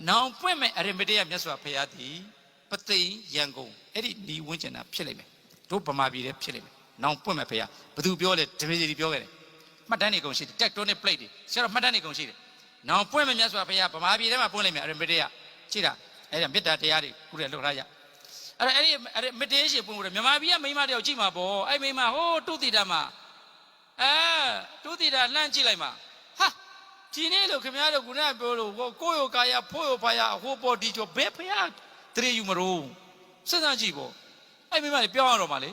နောင်ပွင့်မဲ့အရမတေယမြတ်စွာဘုရားသည်ပသိမ်ရန်ကုန်အဲ့ဒီညီဝန်းကျင်တာဖြစ်လိမ့်မယ်တို့ဗမာပြည်ထဲဖြစ်လိမ့်မယ်နောင်ပွင့်မဲ့ဘုရားဘသူပြောလဲဓမ္မစီပြောခဲ့တယ်မှတ်တမ်းနေကုန်ရှိတယ် tectonic plate တွေဆရာတော်မှတ်တမ်းနေကုန်ရှိတယ်နောင်ပွင့်မဲ့မြတ်စွာဘုရားဗမာပြည်ထဲမှာပွင့်လိမ့်မယ်အရမတေယရှိတာအဲ့ဒါမေတ္တာတရားတွေခုတည်းလှုပ်ထားကြအဲ့ဒီမတေးရှိပွင့်လို့မြန်မာပြည်ကမိန်းမတယောက်ကြည့်မှာပေါ့အဲ့မိန်းမဟိုးတုတိတာမှာတုတိတာလှမ်းကြည့်လိုက်မှာဟာဒီနေ့လို့ခင်ဗျားတို့ခုနကပြောလို့ကိုယ့်ရောကာယဖိုးရောဖာယအဟိုးပေါ်ဒီကျော်ဘယ်ဖျားတရေယူမလို့စဉ်းစားကြည့်ပေါ့အဲ့မိမလေးပြောင်းရတော့မှလေ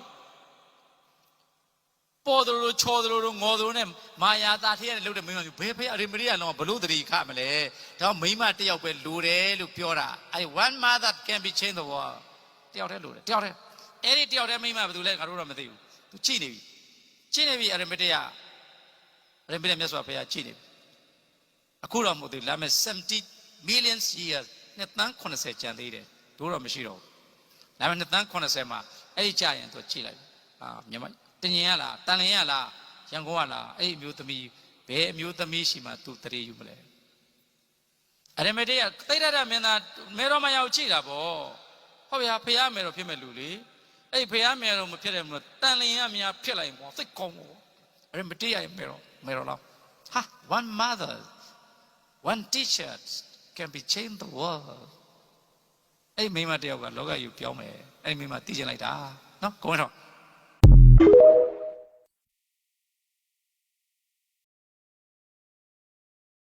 ပေါ်တယ်လို့ချော်တယ်လို့ငေါ်တယ်လို့နဲ့မာယာသားထဲရလှုပ်တဲ့မိမမျိုးဘယ်ဖျားအရင်မရိယာလောဘလို့တရေခမလဲဒါမိမတယောက်ပဲလိုတယ်လို့ပြောတာအဲ့ one mother can be change the world တယောက်တည်းလိုတယ်တယောက်တည်းအဲ့ဒီတယောက်တည်းမိမဘယ်သူလဲငါတို့တော့မသိဘူးသူချိနေပြီချိနေပြီအရင်မတေယမြတ်စွာဘုရားချိနေပြီအခုတော့မဟုတ်သေးဘူးလာမယ်70 million years နှစ်သန်း80ကျန်သေးတယ်တို့တော့မရှိတော့ဘူးလာမယ်နှစ်သန်း80မှာအဲ့ဒီကြာရင်သူချိလိုက်မြန်မာတင်ရင်ရလားတန်လင်ရလားရန်ကုန်ကလားအဲ့ဒီအမျိုးသမီးဘယ်အမျိုးသမီးရှိမှသူတရေယူမလဲအရမတေယသိရတဲ့မင်းသားမဲတော်မရောက်ချိတာပေါ့ဟုတ်ဗျာဖះမဲတော်ဖြစ်မဲ့လူလေအဲ့ဖះမဲတော်မဖြစ်တဲ့မလို့တန်လင်ရများဖြစ်လိုက်ပေါ့စိတ်ကောင်းပေါ့အရမတေယရဲ့မဲတော်လားဟာ one mother one teacher can be change the world အဲ့မိမတယောက်ကလောကကြီးပြောင်းမယ်အဲ့မိမသိချင်လိုက်တာနော်ကိုင်းတော့